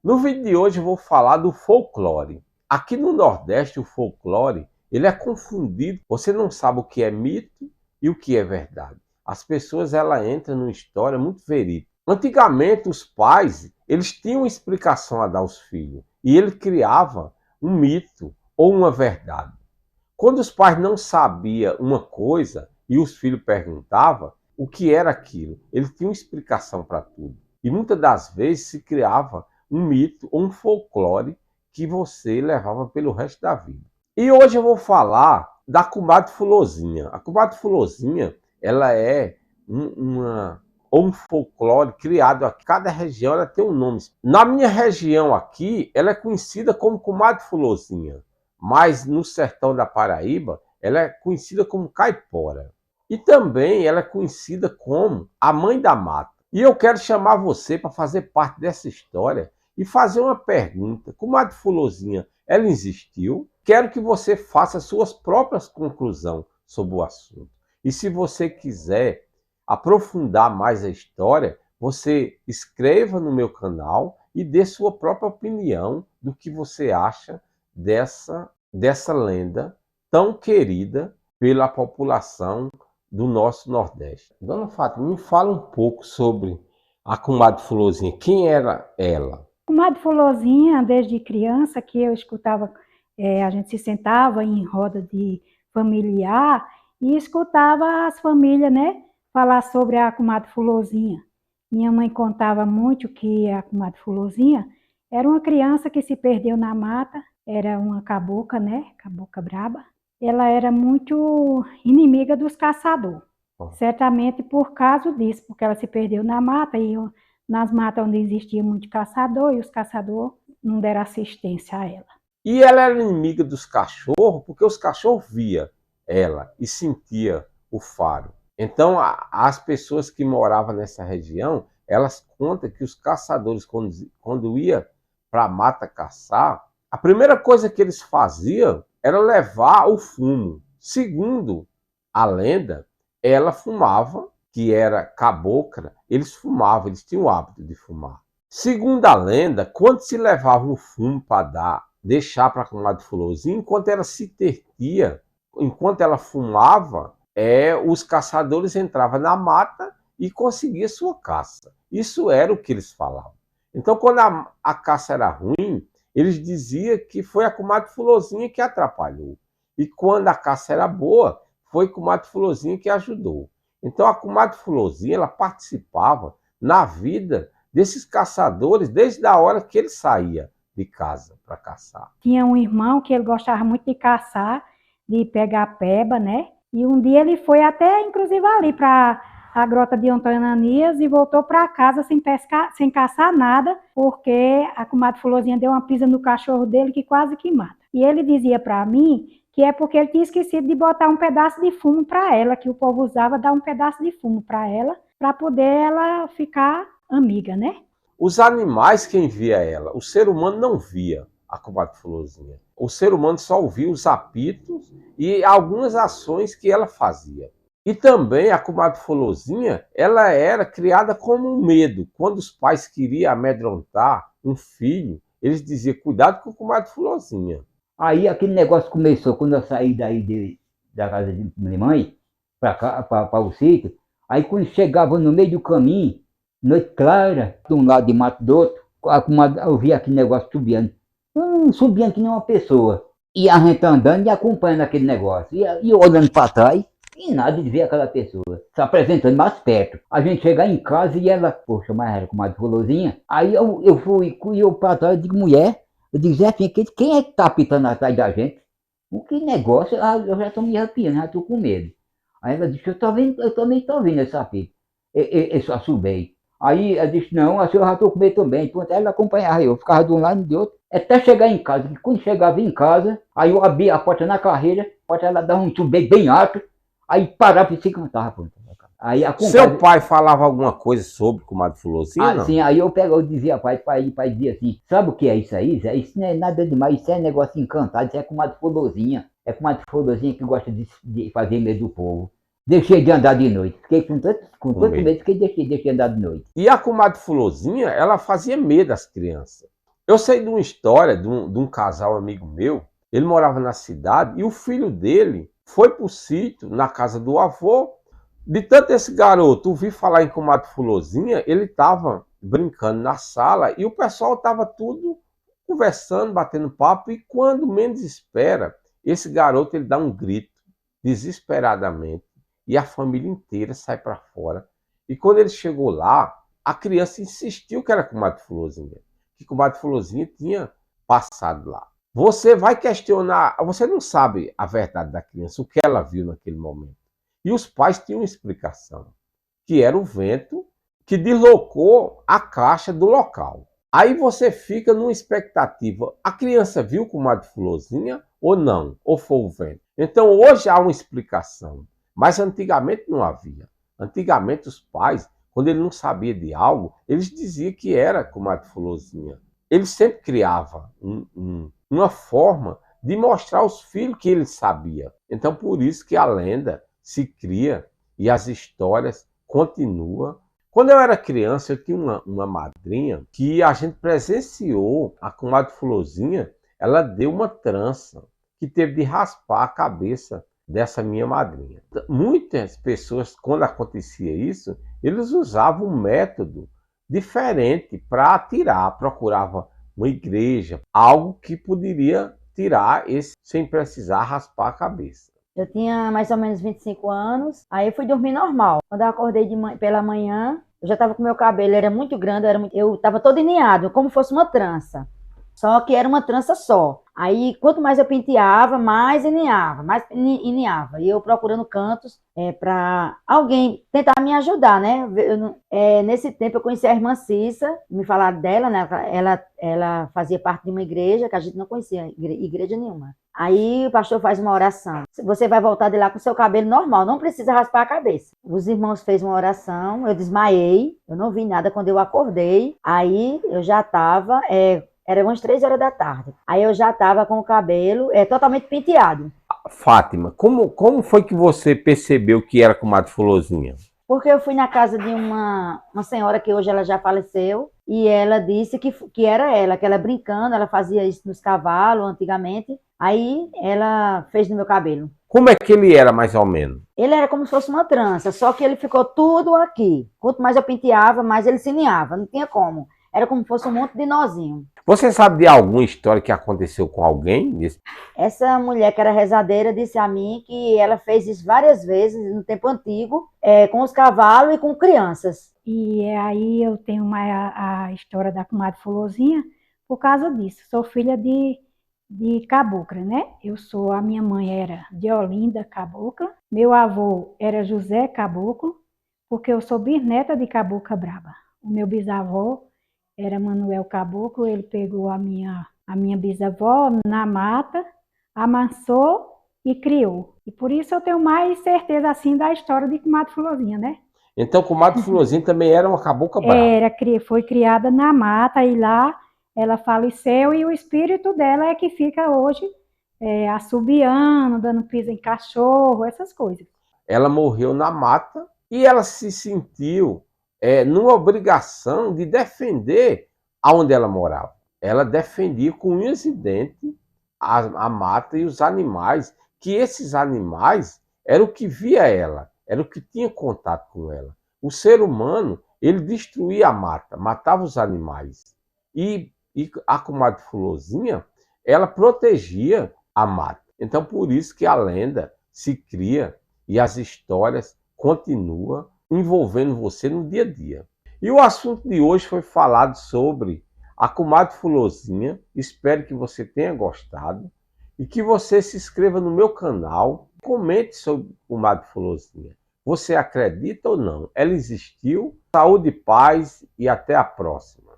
No vídeo de hoje eu vou falar do folclore. Aqui no Nordeste o folclore ele é confundido. Você não sabe o que é mito e o que é verdade. As pessoas entram numa história muito verídica. Antigamente os pais eles tinham uma explicação a dar aos filhos e ele criava um mito ou uma verdade. Quando os pais não sabiam uma coisa e os filhos perguntavam o que era aquilo, eles tinham explicação para tudo. E muitas das vezes se criava um mito ou um folclore que você levava pelo resto da vida. E hoje eu vou falar da comadre Fulozinha. A comadre Fulozinha, ela é um folclore criado aqui. Cada região ela tem um nome. Na minha região aqui, ela é conhecida como comadre Fulozinha, mas no sertão da Paraíba, ela é conhecida como caipora. E também ela é conhecida como a mãe da mata. E eu quero chamar você para fazer parte dessa história e fazer uma pergunta. Comadre Fulozinha, ela existiu? Quero que você faça suas próprias conclusões sobre o assunto. E se você quiser aprofundar mais a história, você escreva no meu canal e dê sua própria opinião do que você acha dessa lenda tão querida pela população do nosso Nordeste. Dona Fátima, me fala um pouco sobre a comadre Fulozinha. Quem era ela? Comadre Fulozinha, desde criança que eu escutava, a gente se sentava em roda de familiar e escutava as famílias, né, falar sobre a comadre Fulozinha. Minha mãe contava muito que a comadre Fulozinha era uma criança que se perdeu na mata, era uma cabocla, né, cabocla braba. Ela era muito inimiga dos caçadores, certamente por causa disso, porque ela se perdeu na mata e nas matas onde existia muito caçador, e os caçadores não deram assistência a ela. E ela era inimiga dos cachorros, porque os cachorros via ela e sentia o faro. Então, as pessoas que moravam nessa região, elas contam que os caçadores, quando iam para a mata caçar, a primeira coisa que eles faziam era levar o fumo. Segundo a lenda, ela fumava, que era cabocla, eles fumavam, eles tinham o hábito de fumar. Segundo a lenda, quando se levava o fumo para deixar para a comadre Fulozinha, enquanto ela se tertia, enquanto ela fumava, os caçadores entravam na mata e conseguiam sua caça. Isso era o que eles falavam. Então, quando a caça era ruim, eles diziam que foi a comadre Fulozinha que atrapalhou. E quando a caça era boa, foi a comadre Fulozinha que ajudou. Então, a comadre Fulozinha, ela participava na vida desses caçadores desde a hora que ele saía de casa para caçar. Tinha um irmão que ele gostava muito de caçar, de pegar peba, né? E um dia ele foi até, inclusive, ali para a grota de Antônio Ananias e voltou para casa sem pescar, sem caçar nada, porque a comadre Fulozinha deu uma pisa no cachorro dele que quase que mata. E ele dizia para mim que é porque ele tinha esquecido de botar um pedaço de fumo para ela, que o povo usava dar um pedaço de fumo para ela, para poder ela ficar amiga, né? Os animais quem via ela, o ser humano não via a comadre Fulozinha. O ser humano só ouvia os apitos e algumas ações que ela fazia. E também a comadre Fulozinha, ela era criada como um medo. Quando os pais queriam amedrontar um filho, eles diziam, cuidado com a comadre Fulozinha. Aí aquele negócio começou, quando eu saí daí da casa de minha mãe, para o sítio, aí quando chegava no meio do caminho, noite clara, de um lado e mato do outro, eu via aquele negócio subindo. Subindo que nem uma pessoa. E a gente andando e acompanhando aquele negócio. E olhando para trás, e nada de ver aquela pessoa se apresentando mais perto. A gente chegar em casa e ela, poxa, mas era comadre Fulozinha. Aí eu fui, e eu para trás, eu digo, mulher, eu digo, Zé, quem é que tá apitando atrás da gente? Que negócio, eu já estou me arrepiando, já estou com medo. Aí ela disse, eu também estou vendo esse apito, esse assobio. Aí ela disse, não, a senhora já estou com medo também. Pronto, ela acompanhava eu, ficava de um lado e de outro, até chegar em casa. E quando chegava em casa, aí eu abria a porta na carreira, a porta ela dava um subir bem alto, aí parava e se cantava. Pronto. Aí a Seu pai falava alguma coisa sobre comadre Fulozinha, não? Sim, aí eu dizia pai dizia assim, sabe o que é isso aí, Zé? Isso não é nada demais, isso é negócio encantado, isso é comadre Fulozinha. É comadre Fulozinha que gosta de fazer medo do povo. Deixei de andar de noite, fiquei com tanto medo que deixei de andar de noite. E a comadre Fulozinha, ela fazia medo às crianças. Eu sei de uma história de um casal amigo meu, ele morava na cidade e o filho dele foi para o sítio, na casa do avô. De tanto esse garoto ouvir falar em comadre Fulozinha, ele estava brincando na sala e o pessoal estava tudo conversando, batendo papo, e quando menos espera, esse garoto ele dá um grito desesperadamente e a família inteira sai para fora. E quando ele chegou lá, a criança insistiu que era comadre Fulozinha, que comadre Fulozinha tinha passado lá. Você vai questionar, você não sabe a verdade da criança, o que ela viu naquele momento. E os pais tinham uma explicação, que era o vento que deslocou a caixa do local. Aí você fica numa expectativa, a criança viu comadre Fulozinha ou não? Ou foi o vento? Então hoje há uma explicação, mas antigamente não havia. Antigamente os pais, quando ele não sabia de algo, eles diziam que era comadre Fulozinha. Ele sempre criava uma forma de mostrar aos filhos que ele sabia. Então por isso que a lenda se cria e as histórias continuam. Quando eu era criança, eu tinha uma madrinha que a gente presenciou, a comadre Fulozinha, ela deu uma trança que teve de raspar a cabeça dessa minha madrinha. Muitas pessoas, quando acontecia isso, eles usavam um método diferente para tirar, procurava uma igreja, algo que poderia tirar esse sem precisar raspar a cabeça. Eu tinha mais ou menos 25 anos, aí eu fui dormir normal. Quando eu acordei pela manhã, eu já estava com meu cabelo, era muito grande, eu estava todo iniado, como fosse uma trança. Só que era uma trança só. Aí, quanto mais eu penteava, mais iniava, mais iniava. E eu procurando cantos para alguém tentar me ajudar, né? Nesse tempo eu conheci a irmã Cissa, me falaram dela, né? Ela fazia parte de uma igreja que a gente não conhecia, igreja nenhuma. Aí o pastor faz uma oração. Você vai voltar de lá com seu cabelo normal, não precisa raspar a cabeça. Os irmãos fez uma oração, eu desmaiei, eu não vi nada quando eu acordei. Aí eu já estava... Era umas 3 horas da tarde. Aí eu já estava com o cabelo totalmente penteado. Fátima, como foi que você percebeu que era comadre Fulozinha? Porque eu fui na casa de uma senhora que hoje ela já faleceu, e ela disse que era ela, que ela brincando, ela fazia isso nos cavalos antigamente, aí ela fez no meu cabelo. Como é que ele era, mais ou menos? Ele era como se fosse uma trança, só que ele ficou tudo aqui. Quanto mais eu penteava, mais ele se alinhava, não tinha como. Era como se fosse um monte de nozinho. Você sabe de alguma história que aconteceu com alguém? Essa mulher que era rezadeira disse a mim que ela fez isso várias vezes no tempo antigo, com os cavalos e com crianças. E aí eu tenho a história da comadre Fulozinha por causa disso. Sou filha de cabocla, né? A minha mãe era de Olinda Cabocla, meu avô era José Caboclo, porque eu sou bisneta de Cabocla Braba. O meu bisavô era Manuel Caboclo, ele pegou a minha bisavó na mata, amansou e criou. E por isso eu tenho mais certeza assim da história de comadre Fulozinha, né? Então, comadre Fulozinha também era uma cabocla brava. Foi criada na mata e lá ela faleceu e o espírito dela é que fica hoje assobiando, dando piso em cachorro, essas coisas. Ela morreu na mata e ela se sentiu numa obrigação de defender aonde ela morava. Ela defendia com unhas e dentes a mata e os animais, que esses animais eram o que via ela, era o que tinha contato com ela. O ser humano, ele destruía a mata, matava os animais. E a comadre Fulozinha, ela protegia a mata. Então, por isso que a lenda se cria e as histórias continuam envolvendo você no dia a dia. E o assunto de hoje foi falado sobre a comadre Fulozinha. Espero que você tenha gostado e que você se inscreva no meu canal. Comente sobre a comadre Fulozinha. Você acredita ou não? Ela existiu? Saúde, paz e até a próxima.